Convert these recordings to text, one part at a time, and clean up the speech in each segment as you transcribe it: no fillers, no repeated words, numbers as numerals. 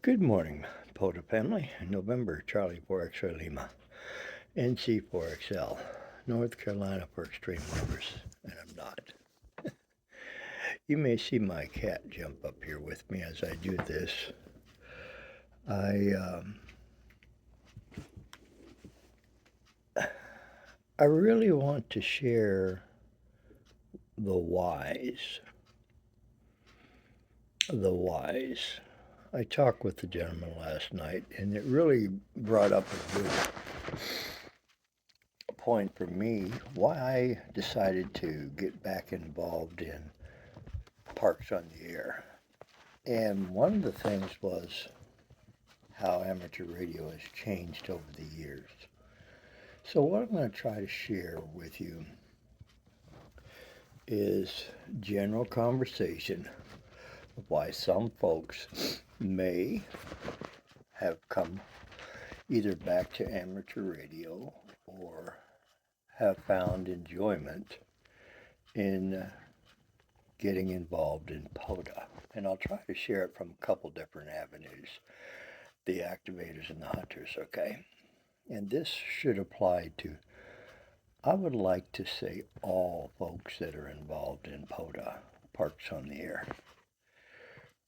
Good morning, POTA family. November, Charlie 4 X-ray Lima, NC 4XL, North Carolina for extreme lovers, and I'm not. You may see my cat jump up here with me as I do this. I, um, I really want to share the whys. The whys. I talked with the gentleman last night, and it really brought up a good point for me why I decided to get back involved in Parks on the Air. And one of the things was how amateur radio has changed over the years. So, what I'm going to try to share with you is general conversation of why some folks may have come either back to amateur radio or have found enjoyment in getting involved in POTA. And I'll try to share it from a couple different avenues, the activators and the hunters, okay? And this should apply to, I would like to say, all folks that are involved in POTA, Parks on the Air.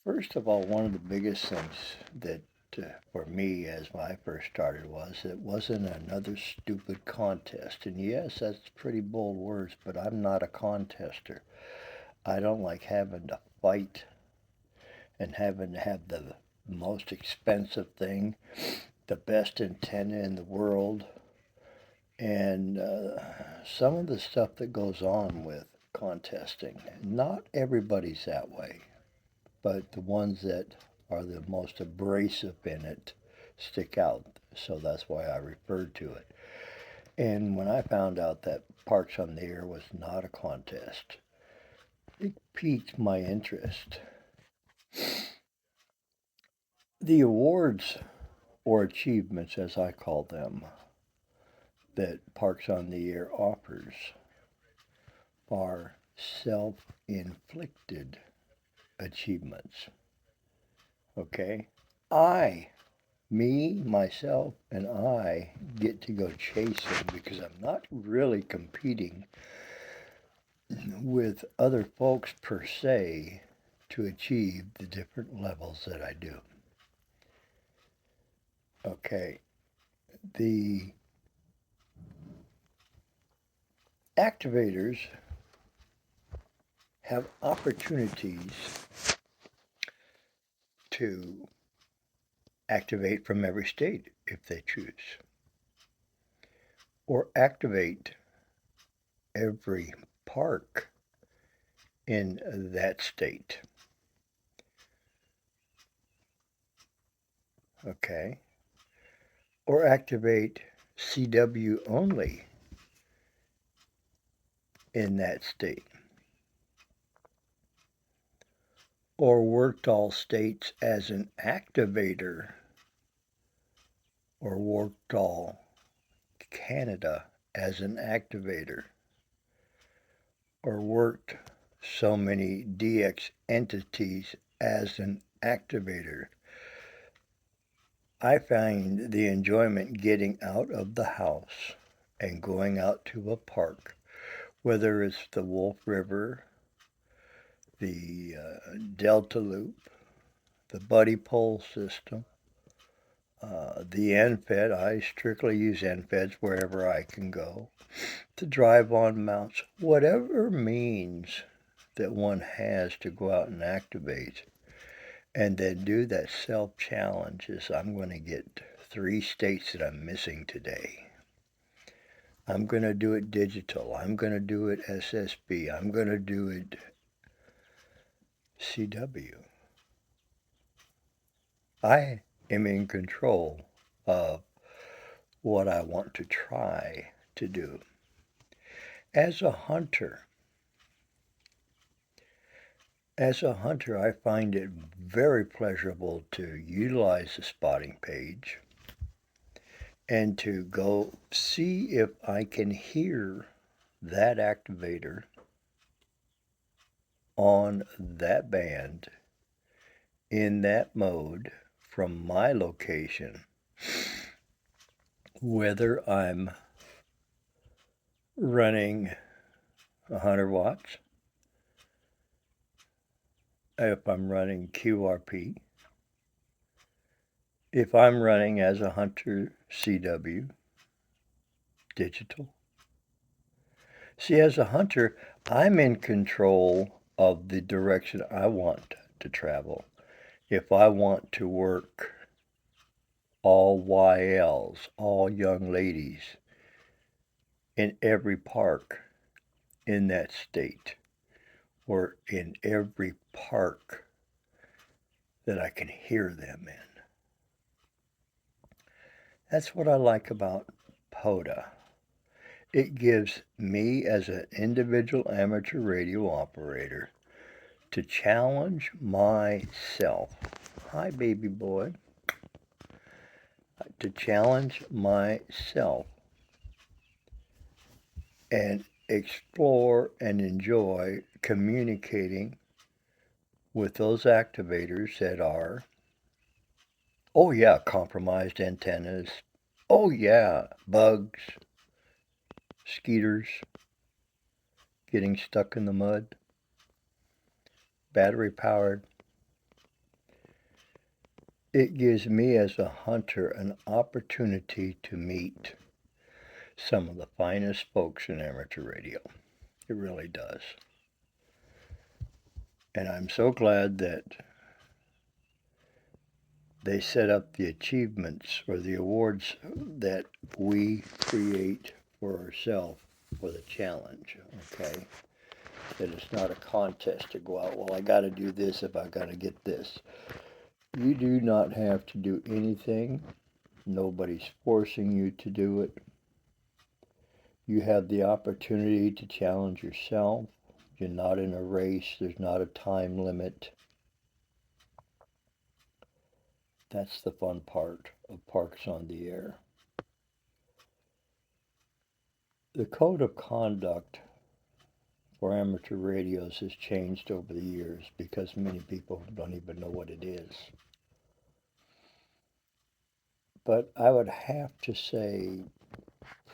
First of all, one of the biggest things that for me as when I first started was it wasn't another stupid contest. And yes, that's pretty bold words, but I'm not a contester. I don't like having to fight and having to have the most expensive thing, the best antenna in the world, and some of the stuff that goes on with contesting. Not everybody's that way, but the ones that are the most abrasive in it stick out. So that's why I referred to it. And when I found out that Parks on the Air was not a contest, it piqued my interest. The awards or achievements, as I call them, that Parks on the Air offers are self inflicted achievements. Okay? I, me, myself, and I get to go chasing because I'm not really competing with other folks per se to achieve the different levels that I do. Okay? The activators have opportunities to activate from every state if they choose, or activate every park in that state. Okay? Or activate CW only in that state. Or worked all states as an activator, or worked all Canada as an activator, or worked so many DX entities as an activator. I find the enjoyment getting out of the house and going out to a park, whether it's the Wolf River, the Delta Loop, the Buddy Pole system, the NFED. I strictly use NFEDs wherever I can go. To drive on mounts, whatever means that one has to go out and activate, and then do that self-challenge is I'm going to get 3 states that I'm missing today. I'm going to do it digital. I'm going to do it SSB. I'm going to do it CW. I am in control of what I want to try to do. As a hunter, I find it very pleasurable to utilize the spotting page and to go see if I can hear that activator on that band in that mode from my location, whether I'm running 100 watts, if I'm running QRP, if I'm running as a Hunter CW digital. See, as a hunter, I'm in control of the direction I want to travel. If I want to work all YLs, all young ladies, in every park in that state, or in every park that I can hear them in. That's what I like about POTA. It gives me, as an individual amateur radio operator, to challenge myself. Hi, baby boy. To challenge myself and explore and enjoy communicating with those activators that are, oh yeah, compromised antennas, oh yeah, bugs, skeeters, getting stuck in the mud, battery powered. It gives me as a hunter an opportunity to meet some of the finest folks in amateur radio. It really does. And I'm so glad that they set up the achievements or the awards that we create for ourselves for the challenge, okay? That it's not a contest to go out, well, I got to do this if I got to get this. You do not have to do anything. Nobody's forcing you to do it. You have the opportunity to challenge yourself. You're not in a race. There's not a time limit. That's the fun part of Parks on the Air. The code of conduct for amateur radios has changed over the years because many people don't even know what it is. But I would have to say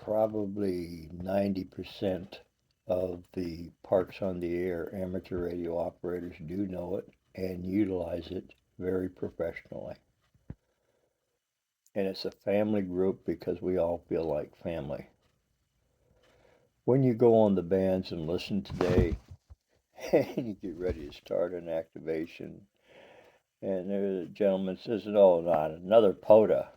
probably 90% of the Parks on the Air amateur radio operators do know it and utilize it very professionally. And it's a family group because we all feel like family. When you go on the bands and listen today, and you get ready to start an activation, and there's a gentleman says, "Oh, not another POTA."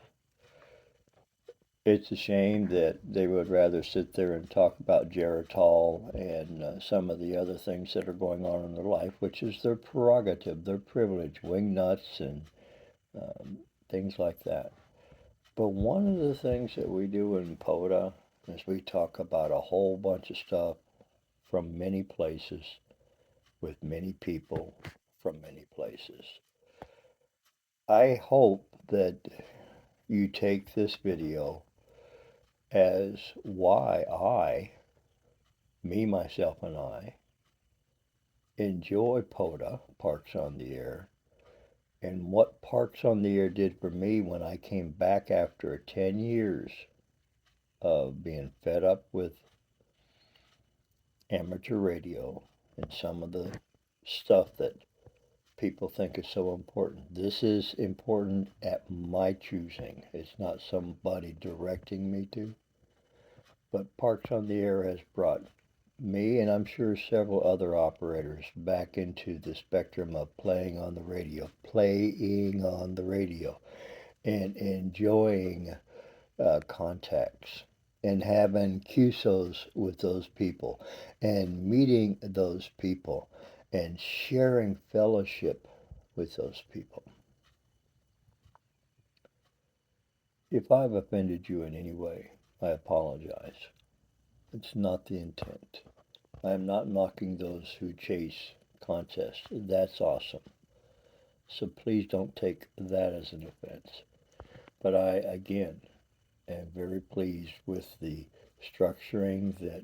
It's a shame that they would rather sit there and talk about Geritol and some of the other things that are going on in their life, which is their prerogative, their privilege, wing nuts and things like that. But one of the things that we do in POTA is we talk about a whole bunch of stuff from many places with many people from many places. I hope that you take this video as why me, myself, and I enjoy POTA, Parks on the Air, and what Parks on the Air did for me when I came back after 10 years of being fed up with amateur radio and some of the stuff that people think is so important. This is important at my choosing. It's not somebody directing me to. But Parks on the Air has brought me, and I'm sure several other operators, back into the spectrum of playing on the radio, and enjoying contacts and having QSOs with those people and meeting those people and sharing fellowship with those people. If I've offended you in any way, I apologize. It's not the intent. I am not knocking those who chase contests. That's awesome. So please don't take that as an offense. But I, again, am very pleased with the structuring that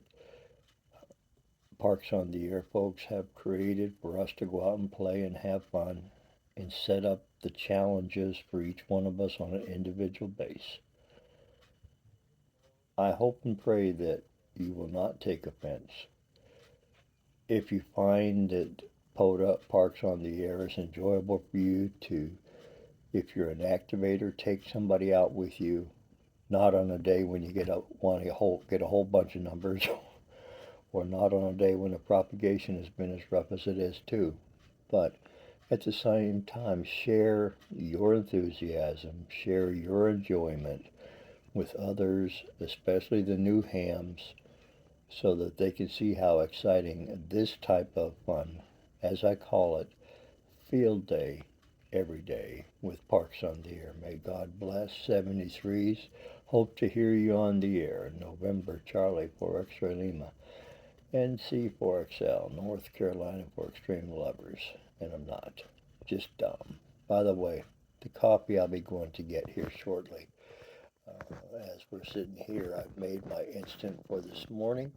Parks on the Air folks have created for us to go out and play and have fun and set up the challenges for each one of us on an individual basis. I hope and pray that you will not take offense. If you find that POTA Parks on the Air is enjoyable for you to, if you're an activator, take somebody out with you, not on a day when you want to get a whole bunch of numbers, or not on a day when the propagation has been as rough as it is too. But at the same time, share your enthusiasm, share your enjoyment with others, especially the new hams, so that they can see how exciting this type of fun, as I call it, field day every day with Parks on the Air. May God bless 73s. Hope to hear you on the air. November Charlie for X-Ray Lima. NC4XL, North Carolina for Extreme Lovers. And I'm not. Just dumb. By the way, the coffee I'll be going to get here shortly. As we're sitting here, I've made my instant for this morning.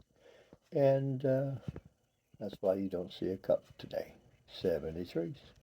And that's why you don't see a cup today. 73s.